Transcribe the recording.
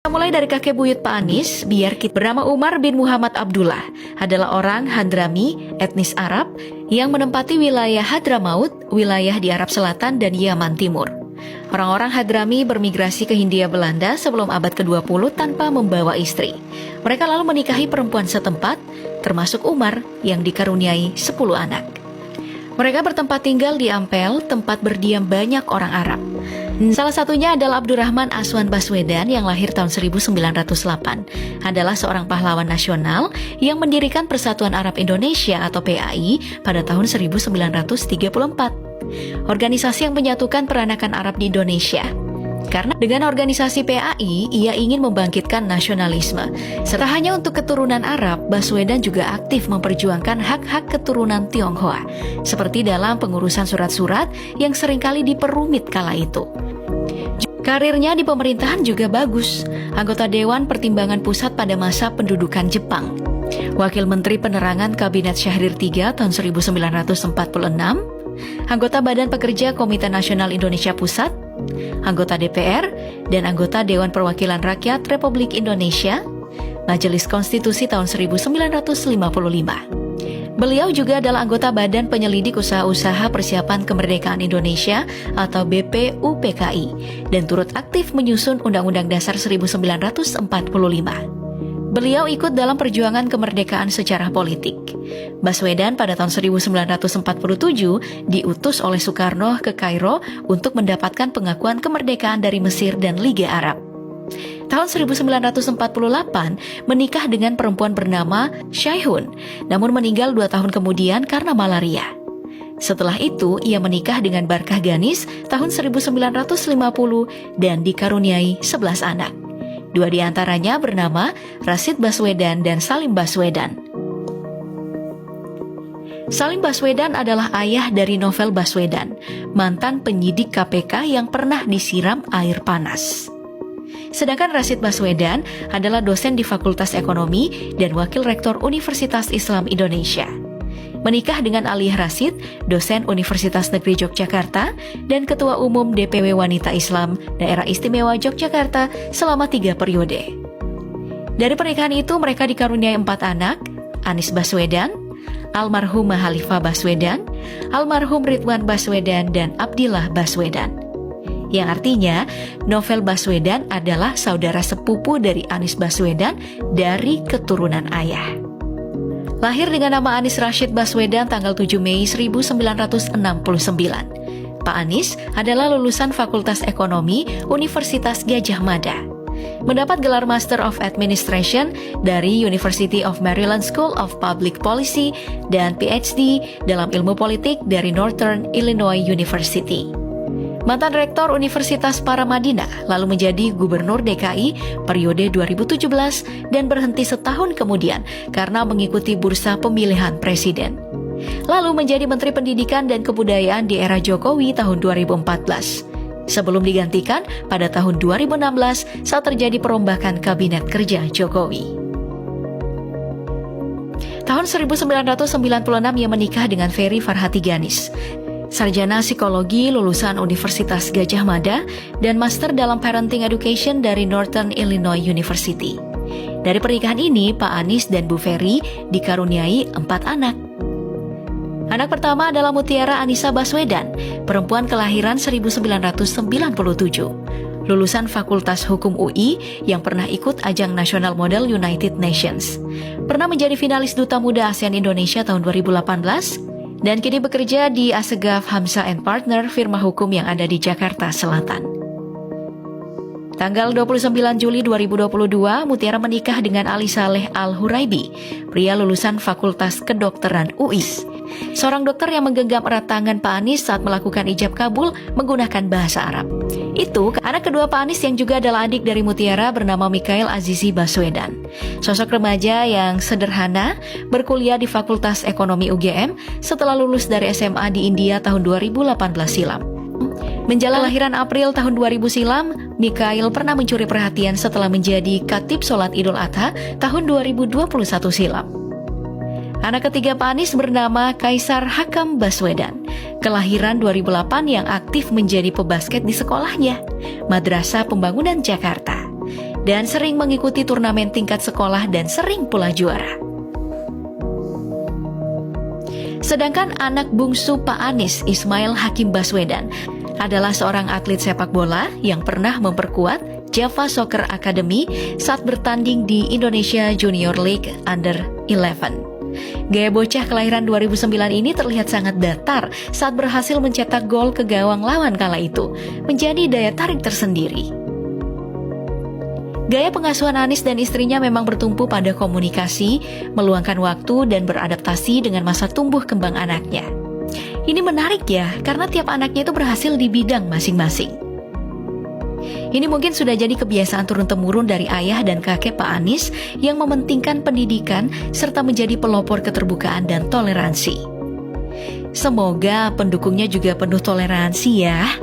Mulai dari kakek buyut Pak Anies, biar kita bernama Umar bin Muhammad Abdullah adalah orang Hadrami, etnis Arab, yang menempati wilayah Hadramaut, wilayah di Arab Selatan dan Yaman Timur. Orang-orang Hadrami bermigrasi ke Hindia Belanda sebelum abad ke-20 tanpa membawa istri. Mereka lalu menikahi perempuan setempat, termasuk Umar yang dikaruniai 10 anak. Mereka bertempat tinggal di Ampel, tempat berdiam banyak orang Arab. Salah satunya adalah Abdurrahman Aswan Baswedan yang lahir tahun 1908. Adalah seorang pahlawan nasional yang mendirikan Persatuan Arab Indonesia atau PAI pada tahun 1934. Organisasi yang menyatukan peranakan Arab di Indonesia. Karena dengan organisasi PAI, ia ingin membangkitkan nasionalisme. Serta hanya untuk keturunan Arab, Baswedan juga aktif memperjuangkan hak-hak keturunan Tionghoa, seperti dalam pengurusan surat-surat yang seringkali diperumit kala itu. Karirnya di pemerintahan juga bagus. Anggota Dewan Pertimbangan Pusat pada masa pendudukan Jepang. Wakil Menteri Penerangan Kabinet Syahrir III tahun 1946. Anggota Badan Pekerja Komite Nasional Indonesia Pusat. Anggota DPR dan anggota Dewan Perwakilan Rakyat Republik Indonesia. Majelis Konstitusi tahun 1955. Beliau juga adalah anggota Badan Penyelidik Usaha-Usaha Persiapan Kemerdekaan Indonesia atau BPUPKI dan turut aktif menyusun Undang-Undang Dasar 1945. Beliau ikut dalam perjuangan kemerdekaan secara politik. Baswedan pada tahun 1947 diutus oleh Soekarno ke Kairo untuk mendapatkan pengakuan kemerdekaan dari Mesir dan Liga Arab. Tahun 1948 menikah dengan perempuan bernama Syaihun, namun meninggal 2 tahun kemudian karena malaria. Setelah itu, ia menikah dengan Barkah Ganis tahun 1950 dan dikaruniai 11 anak. 2 di antaranya bernama Rasid Baswedan dan Salim Baswedan. Salim Baswedan adalah ayah dari Novel Baswedan, mantan penyidik KPK yang pernah disiram air panas. Sedangkan Rasid Baswedan adalah dosen di Fakultas Ekonomi dan Wakil Rektor Universitas Islam Indonesia. Menikah dengan Aliyah Rasid, dosen Universitas Negeri Yogyakarta dan Ketua Umum DPW Wanita Islam Daerah Istimewa Yogyakarta selama 3 periode. Dari pernikahan itu mereka dikaruniai 4 anak, Anies Baswedan, almarhum Mahalifah Baswedan, almarhum Ridwan Baswedan dan Abdillah Baswedan. Yang artinya, Novel Baswedan adalah saudara sepupu dari Anies Baswedan dari keturunan ayah. Lahir dengan nama Anies Rashid Baswedan tanggal 7 Mei 1969. Pak Anies adalah lulusan Fakultas Ekonomi Universitas Gadjah Mada. Mendapat gelar Master of Administration dari University of Maryland School of Public Policy dan PhD dalam ilmu politik dari Northern Illinois University. Mantan Rektor Universitas Paramadina, lalu menjadi Gubernur DKI periode 2017 dan berhenti setahun kemudian karena mengikuti bursa pemilihan presiden. Lalu menjadi Menteri Pendidikan dan Kebudayaan di era Jokowi tahun 2014. Sebelum digantikan pada tahun 2016 saat terjadi perombakan Kabinet Kerja Jokowi. Tahun 1996 ia menikah dengan Ferry Farhati Ganis. Sarjana Psikologi lulusan Universitas Gadjah Mada dan Master dalam Parenting Education dari Northern Illinois University. Dari pernikahan ini, Pak Anies dan Bu Ferry dikaruniai 4 anak. Anak pertama adalah Mutiara Anissa Baswedan, perempuan kelahiran 1997. Lulusan Fakultas Hukum UI yang pernah ikut ajang Nasional Model United Nations. Pernah menjadi finalis Duta Muda ASEAN Indonesia tahun 2018. Dan kini bekerja di Assegaf Hamzah & Partner, firma hukum yang ada di Jakarta Selatan. Tanggal 29 Juli 2022, Mutiara menikah dengan Ali Saleh Al-Huraibi, pria lulusan Fakultas Kedokteran UI. Seorang dokter yang menggenggam erat tangan Pak Anies saat melakukan ijab kabul menggunakan bahasa Arab. Itu anak kedua Pak Anies yang juga adalah adik dari Mutiara bernama Mikhail Azizi Baswedan. Sosok remaja yang sederhana, berkuliah di Fakultas Ekonomi UGM setelah lulus dari SMA di India tahun 2018 silam. Menjelang lahiran April tahun 2000 silam, Mikhail pernah mencuri perhatian setelah menjadi khatib sholat Idul Adha tahun 2021 silam. Anak ketiga Pak Anies bernama Kaisar Hakam Baswedan, kelahiran 2008 yang aktif menjadi pebasket di sekolahnya, Madrasah Pembangunan Jakarta. dan sering mengikuti turnamen tingkat sekolah dan sering pula juara. Sedangkan anak bungsu Pak Anies, Ismail Hakim Baswedan, adalah seorang atlet sepak bola yang pernah memperkuat Java Soccer Academy saat bertanding di Indonesia Junior League Under 11. Gaya bocah kelahiran 2009 ini terlihat sangat datar saat berhasil mencetak gol ke gawang lawan kala itu, menjadi daya tarik tersendiri. Gaya pengasuhan Anies dan istrinya memang bertumpu pada komunikasi, meluangkan waktu dan beradaptasi dengan masa tumbuh kembang anaknya. Ini menarik ya, karena tiap anaknya itu berhasil di bidang masing-masing. Ini mungkin sudah jadi kebiasaan turun-temurun dari ayah dan kakek Pak Anies yang mementingkan pendidikan serta menjadi pelopor keterbukaan dan toleransi. Semoga pendukungnya juga penuh toleransi ya.